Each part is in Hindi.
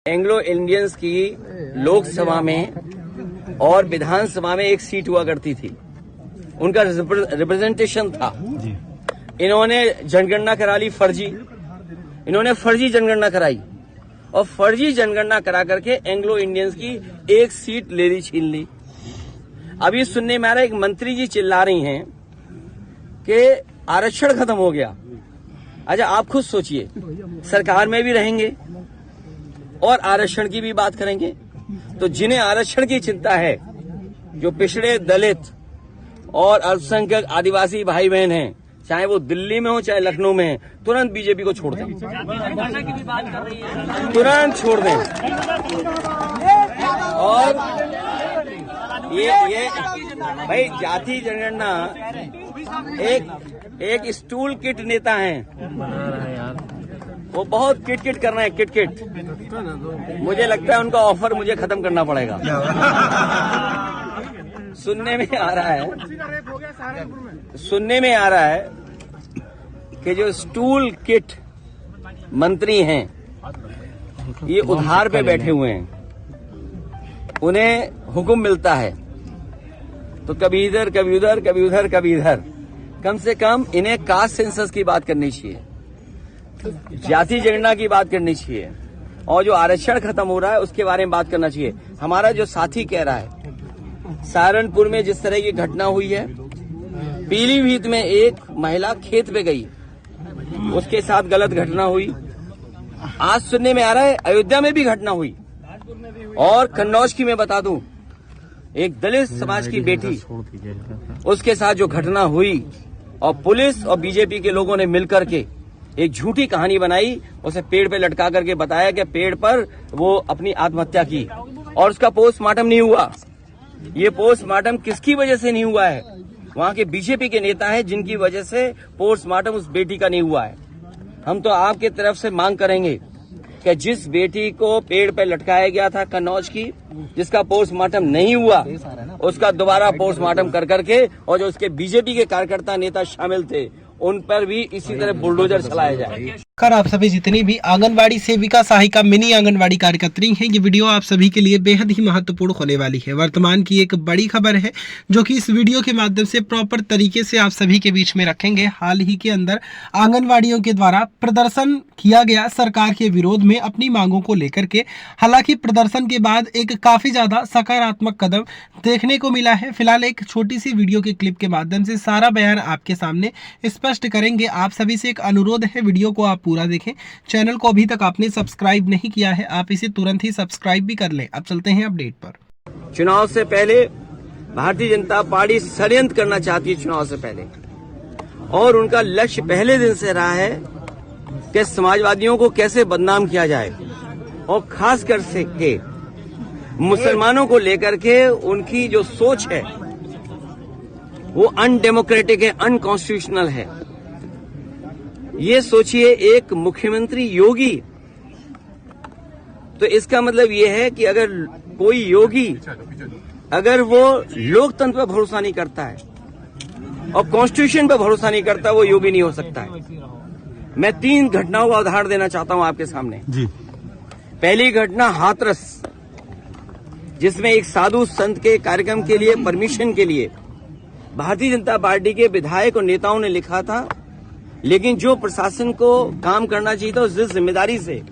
एंग्लो इंडियंस की लोकसभा में और विधानसभा में एक सीट हुआ करती थी, उनका रिप्रेजेंटेशन था। इन्होंने जनगणना करा ली फर्जी, इन्होंने फर्जी जनगणना कराई और फर्जी जनगणना करा करके एंग्लो इंडियंस की एक सीट ले ली, छीन ली। अभी सुनने में आ रहा है एक मंत्री जी चिल्ला रही हैं कि आरक्षण खत्म हो गया। अच्छा, आप खुद सोचिए, सरकार में भी रहेंगे और आरक्षण की भी बात करेंगे, तो जिन्हें आरक्षण की चिंता है, जो पिछड़े दलित और अल्पसंख्यक आदिवासी भाई बहन हैं, चाहे वो दिल्ली में हो चाहे लखनऊ में है, तुरंत बीजेपी को छोड़ दें, तुरंत छोड़ दें। और ये भाई जाति जनगणना एक स्टूल किट नेता हैं, वो बहुत किट कर रहे हैं, किट। मुझे लगता है उनका ऑफर मुझे खत्म करना पड़ेगा। सुनने में आ रहा है कि जो स्टूल किट मंत्री हैं, ये उधार पे बैठे हुए हैं, उन्हें हुक्म मिलता है तो कभी इधर कभी उधर, कभी उधर कभी इधर। कम से कम इन्हें कास्ट सेंसस की बात करनी चाहिए, जाति जनगणना की बात करनी चाहिए, और जो आरक्षण खत्म हो रहा है उसके बारे में बात करना चाहिए। हमारा जो साथी कह रहा है, सहारनपुर में जिस तरह की घटना हुई है, पीलीभीत में एक महिला खेत पे गई, उसके साथ गलत घटना हुई। आज सुनने में आ रहा है अयोध्या में भी घटना हुई, और कन्नौज की मैं बता दूं, एक दलित समाज की बेटी, उसके साथ जो घटना हुई, और पुलिस और बीजेपी के लोगों ने मिलकर के एक झूठी कहानी बनाई, उसे पेड़ पे लटका करके बताया कि पेड़ पर वो अपनी आत्महत्या की, और उसका पोस्टमार्टम नहीं हुआ। ये पोस्टमार्टम किसकी वजह से नहीं हुआ है? वहां के बीजेपी के नेता हैं जिनकी वजह से पोस्टमार्टम उस बेटी का नहीं हुआ है। हम तो आपके तरफ से मांग करेंगे कि जिस बेटी को पेड़ पे लटकाया गया था कन्नौज की, जिसका पोस्टमार्टम नहीं हुआ, उसका दोबारा पोस्टमार्टम कर करके, और जो उसके बीजेपी के कार्यकर्ता नेता शामिल थे, उन पर भी इसी तरह बुलडोजर चलाया जाए। कर आप सभी जितनी भी आंगनवाड़ी सेविका, सहायिका, मिनी आंगनवाड़ी कार्यकर्त्री हैं, ये वीडियो आप सभी के लिए बेहद ही महत्वपूर्ण होने वाली है। वर्तमान की एक बड़ी खबर है जो कि इस वीडियो के माध्यम से प्रॉपर तरीके से आप सभी के बीच में रखेंगे। हाल ही के अंदर आंगनवाड़ियों के द्वारा प्रदर्शन किया गया सरकार के विरोध में अपनी मांगों को लेकर के। हालांकि प्रदर्शन के बाद एक काफी ज्यादा सकारात्मक कदम देखने को मिला है। फिलहाल एक छोटी सी वीडियो के क्लिप के माध्यम से सारा बयान आपके सामने स्पष्ट करेंगे। आप सभी से एक अनुरोध है, वीडियो को आप पूरा देखें। चैनल को अभी तक आपने सब्सक्राइब नहीं किया है, आप इसे तुरंत ही सब्सक्राइब भी कर लें। अब चलते हैं अपडेट पर। चुनाव से पहले भारतीय जनता पार्टी षड्यंत्र करना चाहती है चुनाव से पहले, और उनका लक्ष्य पहले दिन से रहा है कि समाजवादियों को कैसे बदनाम किया जाए, और खास कर से के मुसलमानों को लेकर के उनकी जो सोच है वो अनडेमोक्रेटिक है, अनकॉन्स्टिट्यूशनल है। ये सोचिए, एक मुख्यमंत्री योगी, तो इसका मतलब ये है कि अगर कोई योगी, अगर वो लोकतंत्र पर भरोसा नहीं करता है और कॉन्स्टिट्यूशन पर भरोसा नहीं करता, वो योगी नहीं हो सकता है। मैं 3 घटनाओं का उदाहरण देना चाहता हूं आपके सामने जी। पहली घटना हाथरस, जिसमें एक साधु संत के कार्यक्रम के लिए, परमिशन के लिए भारतीय जनता पार्टी के विधायक और नेताओं ने लिखा था, लेकिन जो प्रशासन को काम करना चाहिए था, जिस जिम्मेदारी से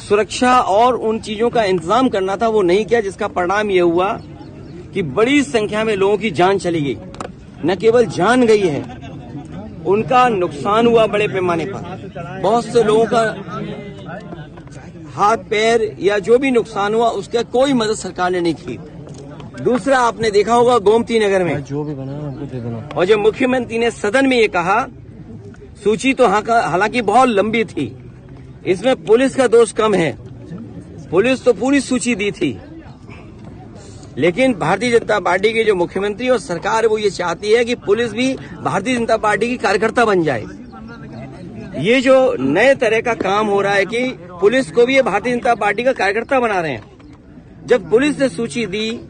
सुरक्षा और उन चीजों का इंतजाम करना था, वो नहीं किया, जिसका परिणाम ये हुआ कि बड़ी संख्या में लोगों की जान चली गई। न केवल जान गई है, उनका नुकसान हुआ बड़े पैमाने पर। बहुत से लोगों का हाथ पैर या जो भी नुकसान हुआ, उसका कोई मदद सरकार ने नहीं की। दूसरा, आपने देखा होगा गोमती नगर में जो भी बना उनको दे देना, और जब मुख्यमंत्री ने सदन में ये कहा, सूची तो हालांकि बहुत लंबी थी, इसमें पुलिस का दोष कम है, पुलिस तो पूरी सूची दी थी, लेकिन भारतीय जनता पार्टी के जो मुख्यमंत्री और सरकार, वो ये चाहती है कि पुलिस भी भारतीय जनता पार्टी की कार्यकर्ता बन जाए। ये जो नए तरह का काम हो रहा है कि पुलिस को भी ये भारतीय जनता पार्टी का कार्यकर्ता बना रहे हैं। जब पुलिस ने सूची दी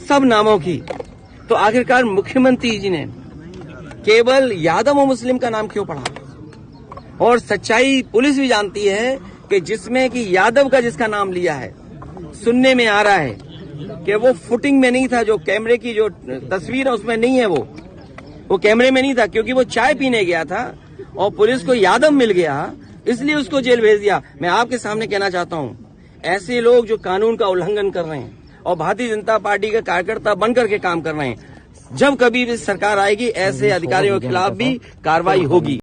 सब नामों की, तो आखिरकार मुख्यमंत्री जी ने केवल यादव और मुस्लिम का नाम क्यों पढ़ा? और सच्चाई पुलिस भी जानती है कि कि जिसमें कि यादव का जिसका नाम लिया है, सुनने में आ रहा है कि वो फुटिंग में नहीं था, जो कैमरे की जो तस्वीर है उसमें नहीं है, वो कैमरे में नहीं था, क्योंकि वो चाय पीने गया था और पुलिस को यादव मिल गया, इसलिए उसको जेल भेज दिया। मैं आपके सामने कहना चाहता हूं, ऐसे लोग जो कानून का उल्लंघन कर रहे हैं और भारतीय जनता पार्टी के कार्यकर्ता बनकर के काम कर रहे हैं, जब कभी भी सरकार आएगी ऐसे अधिकारियों के खिलाफ भी कार्रवाई होगी।